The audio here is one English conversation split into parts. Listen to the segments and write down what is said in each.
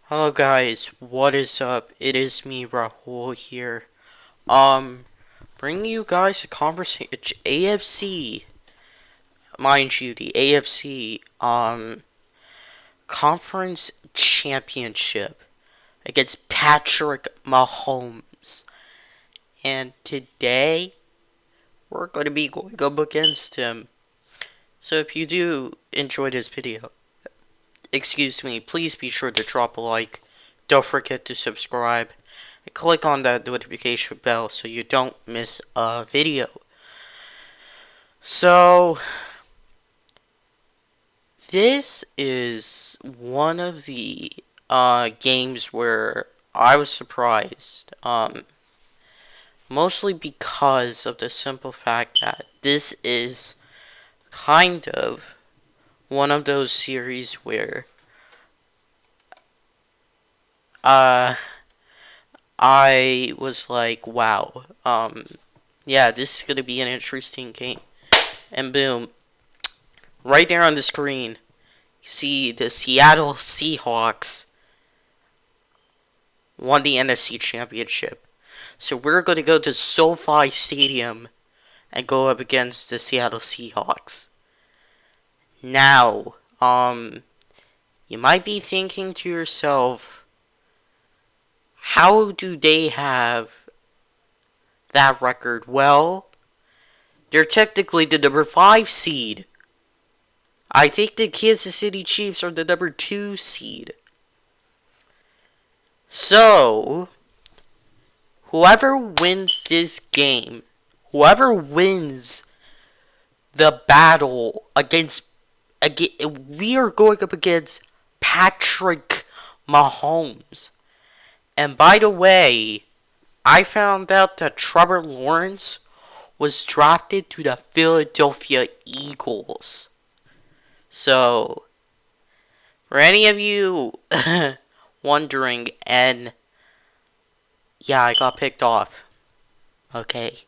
Hello guys, what is up? It is me, Rahul here. Um, bringing you guys a conversation, AFC, mind you, the AFC, Conference Championship against Patrick Mahomes. And today, we're going to be going up against him. So if you do enjoy this video, please be sure to drop a like. Don't forget to subscribe. Click on that notification bell so you don't miss a video. So, this is one of the games where I was surprised. Mostly because of the simple fact that this is kind of one of those series where I was like, wow, yeah, this is gonna be an interesting game. And boom, right there on the screen, you see the Seattle Seahawks won the NFC Championship. So we're going to go to SoFi Stadium and go up against the Seattle Seahawks. Now, you might be thinking to yourself, how do they have that record? Well, they're technically the number 5 seed. I think the Kansas City Chiefs are the number 2 seed. So, whoever wins this game, whoever wins the battle we are going up against Patrick Mahomes. And by the way, I found out that Trevor Lawrence was drafted to the Philadelphia Eagles. So, for any of you wondering, and yeah, I got picked off. Okay.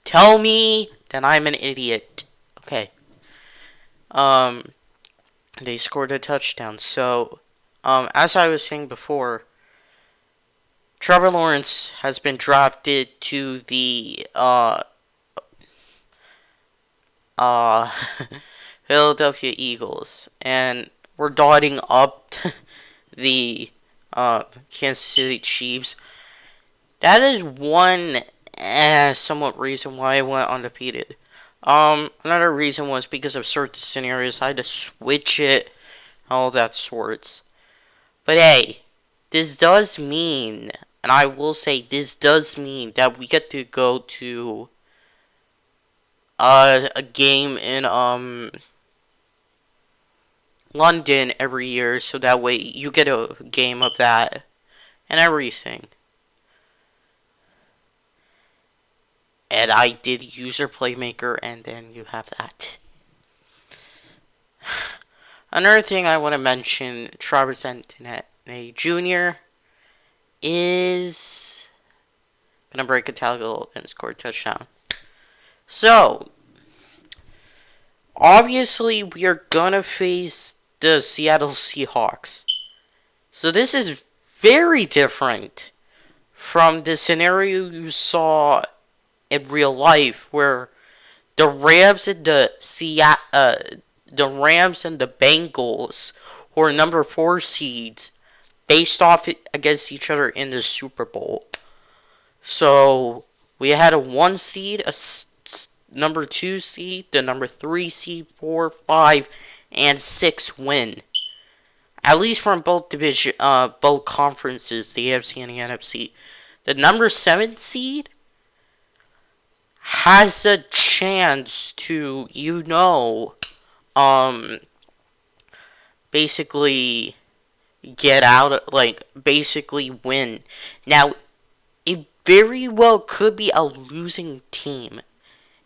Tell me that I'm an idiot. Okay. They scored a touchdown. So, as I was saying before, Trevor Lawrence has been drafted to the, Philadelphia Eagles. And we're dotting up the, Kansas City Chiefs. That is one somewhat reason why I went undefeated. Another reason was because of certain scenarios. I had to switch it, all that sorts. But hey, this does mean, and I will say this does mean that we get to go to a game in London every year, so that way you get a game of that and everything. And I did user playmaker, and then you have that. Another thing I want to mention, Travis Etienne Jr. is gonna break a tackle and score a touchdown. So, obviously, we are gonna face the Seattle Seahawks. So this is very different from the scenario you saw in real life, where the Rams and the Bengals, who are number 4 seeds, faced off against each other in the Super Bowl. So we had a 1 seed, a number 2 seed, the number 3 seed, 4, 5, and 6 win. At least from both both conferences, the AFC and the NFC. The number 7 seed has a chance to, basically get out, basically win. Now, it very well could be a losing team.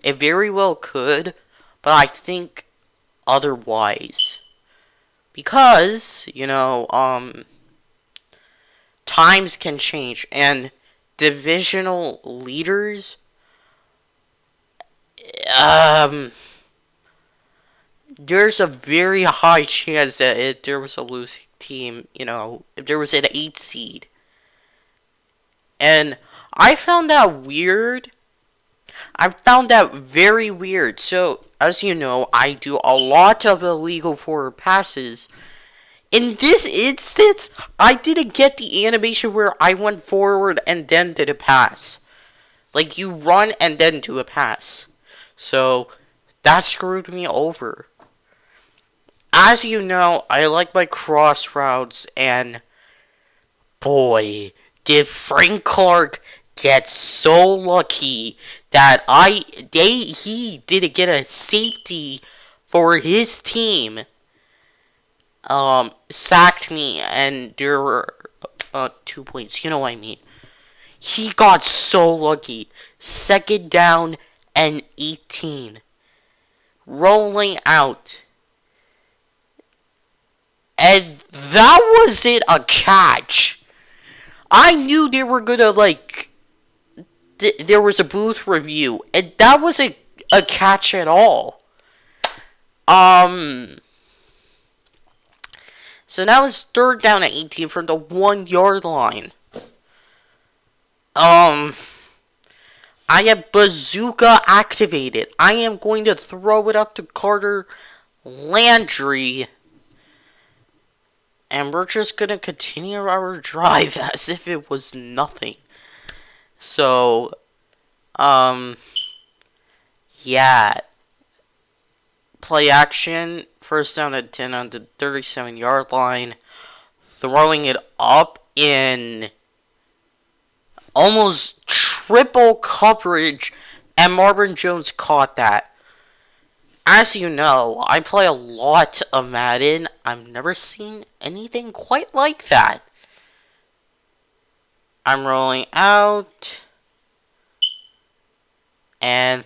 It very well could, but I think otherwise. Because, times can change, and divisional leaders, there's a very high chance that there was a losing team, if there was an 8 seed. And I found that weird. I found that very weird. So, as you know, I do a lot of illegal forward passes. In this instance, I didn't get the animation where I went forward and then did a pass. Like, you run and then do a pass. So, that screwed me over. As you know, I like my cross routes, and boy, did Frank Clark get so lucky that he didn't get a safety for his team. Sacked me, and there were 2 points. You know what I mean. He got so lucky. 2nd down and 18. Rolling out. And that wasn't a catch. I knew they were gonna, there was a booth review, and that wasn't a catch at all. So now it's 3rd down at 18 from the 1-yard line. I have bazooka activated. I am going to throw it up to Carter Landry. And we're just going to continue our drive as if it was nothing. So, yeah. Play action. 1st down at 10 on the 37-yard line. Throwing it up in almost triple coverage. And Marvin Jones caught that. As you know, I play a lot of Madden. I've never seen anything quite like that. I'm rolling out. And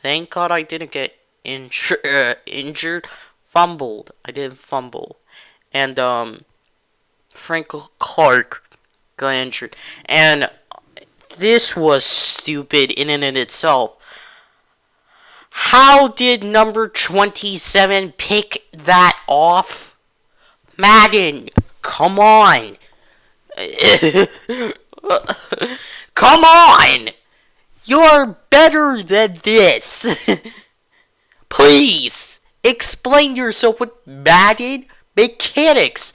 thank God I didn't get injured. Fumbled. I didn't fumble. And, Frank Clark got injured. And this was stupid in and in itself. How did number 27 pick that off? Madden, come on. Come on. You're better than this. Please, explain yourself with Madden mechanics.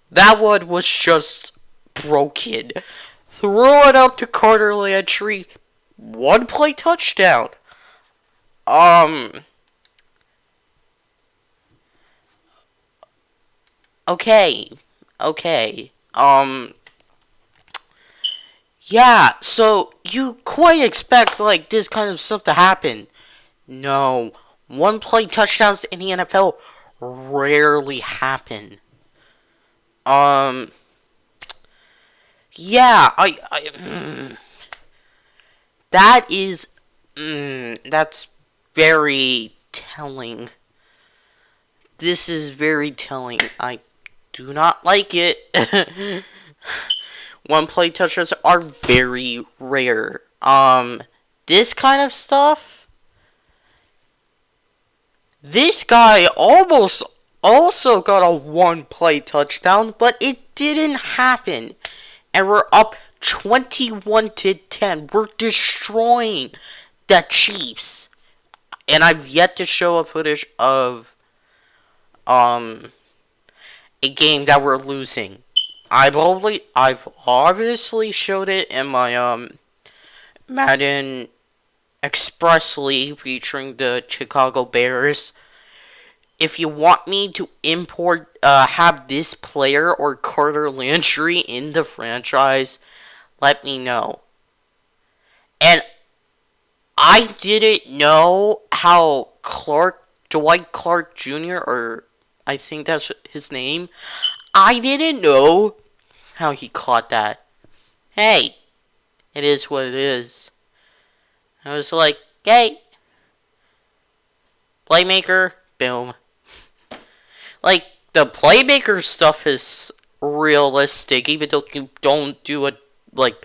That one was just broken. Throw it out to Carter Landry. 1 play touchdown. Okay. Yeah, so you quite expect, this kind of stuff to happen. No. 1 play touchdowns in the NFL rarely happen. Yeah, that is, that's very telling. This is very telling. I do not like it. 1 play touchdowns are very rare. This kind of stuff. This guy almost also got a 1 play touchdown, but it didn't happen. And we're up 21-10. We're destroying the Cheifs. And I've yet to show a footage of a game that we're losing. I've obviously showed it in my Madden expressly featuring the Chicago Bears. If you want me to have this player or Carter Landry in the franchise, let me know. And I didn't know how Dwight Clark Jr., or I think that's his name, I didn't know how he caught that. Hey, it is what it is. I was like, hey, playmaker, boom. The playmaker stuff is realistic, even though you don't do it, the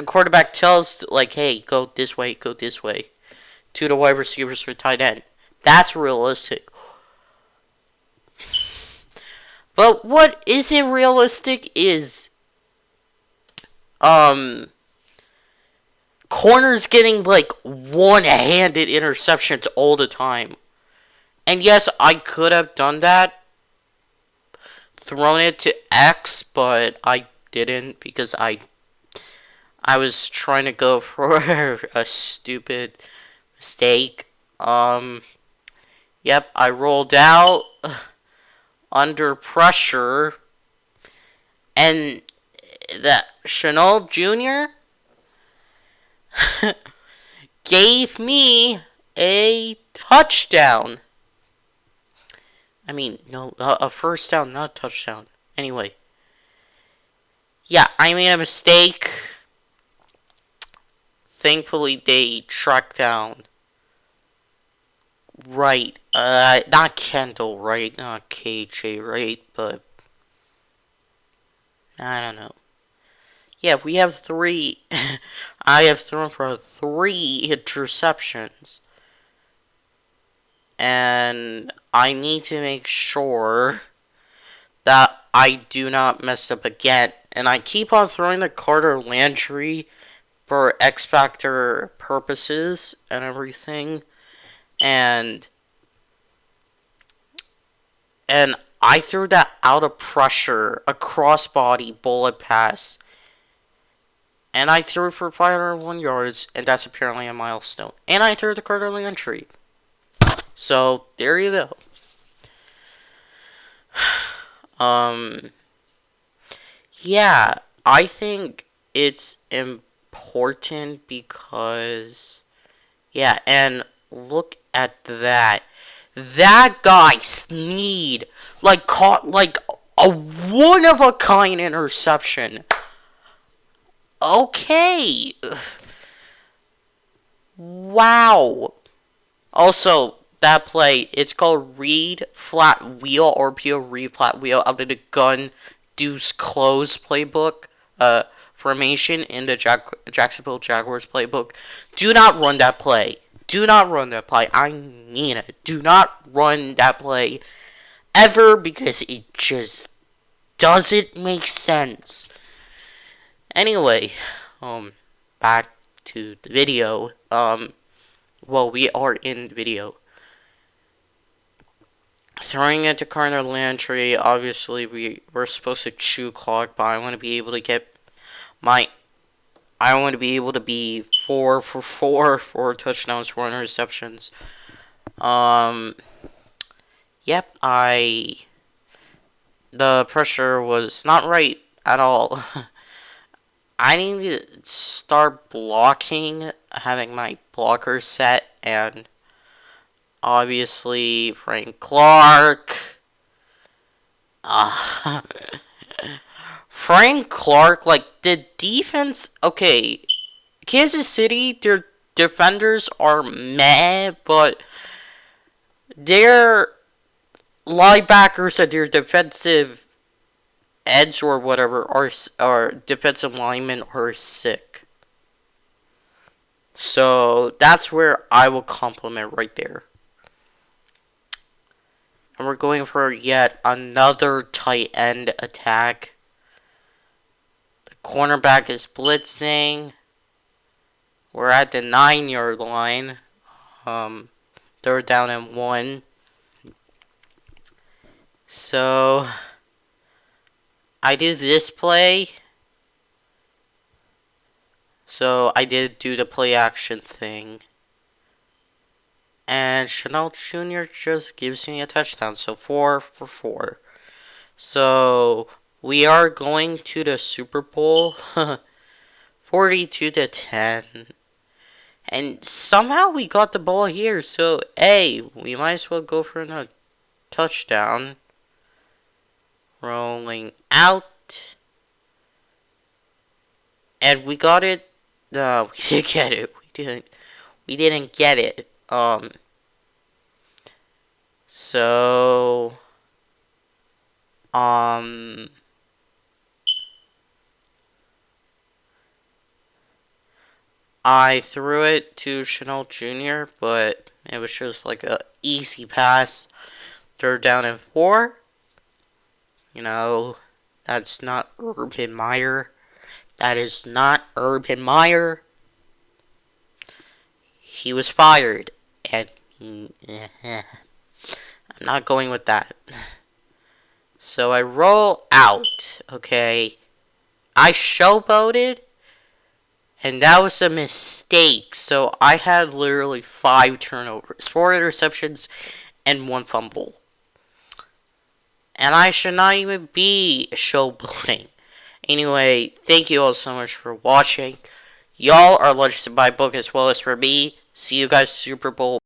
quarterback tells, hey, go this way, to the wide receivers or tight end. That's realistic. But what isn't realistic is corners getting like one-handed interceptions all the time. And yes, I could have done that, thrown it to X, but I didn't because I was trying to go for a stupid mistake. Yep, I rolled out under pressure, and that Chenault Jr. gave me a touchdown. I mean, no, a first down, not a touchdown. Anyway. Yeah, I made a mistake. Thankfully, they tracked down Wright. Not Kendall Wright, not KJ Wright, but I don't know. Yeah, we have 3. I have thrown for 3 interceptions. And I need to make sure that I do not mess up again. And I keep on throwing the Carter Landry for X Factor purposes and everything. And I threw that out of pressure, a crossbody bullet pass. And I threw it for 501 yards, and that's apparently a milestone. And I threw the Carter Landry. So, there you go. Yeah, I think it's important because, yeah, and look at that. That guy Sneed caught a one of a kind interception. Okay. Wow. Also, that play, it's called read flat wheel or pure read flat wheel out of the gun deuce close playbook formation in the Jacksonville Jaguars playbook. Do not run that play. Do not run that play. I mean it. Do not run that play ever because it just doesn't make sense. Anyway, back to the video. Well, we are in the video. Throwing it to Carter Landry, obviously we're supposed to chew clock, but I want to be able to get I want to be able to be 4 for 4 touchdowns, 4 interceptions. Yep, the pressure was not right at all. I need to start blocking, having my blocker set, and obviously Frank Clark. Frank Clark, the defense, okay, Kansas City, their defenders are meh, but their linebackers and their defensive ends or whatever are defensive linemen are sick. So that's where I will compliment right there. And we're going for yet another tight end attack. The cornerback is blitzing. We're at the 9-yard line. Third down and 1. So I do this play. So I did do the play action thing. And Chenault Jr. just gives me a touchdown. So 4 for 4. So we are going to the Super Bowl. 42-10. And somehow we got the ball here. So, hey, we might as well go for another touchdown. Rolling out. And we got it. No, we didn't get it. We didn't get it. So, I threw it to Chenault Jr., but it was just like a easy pass. Third down and 4. You know, that's not Urban Meyer. That is not Urban Meyer. He was fired. And I'm not going with that. So I roll out, okay? I showboated, and that was a mistake. So I had literally 5 turnovers, 4 interceptions, and 1 fumble. And I should not even be showboating. Anyway, thank you all so much for watching. Y'all are legends in my book as well as for me. See you guys Super Bowl.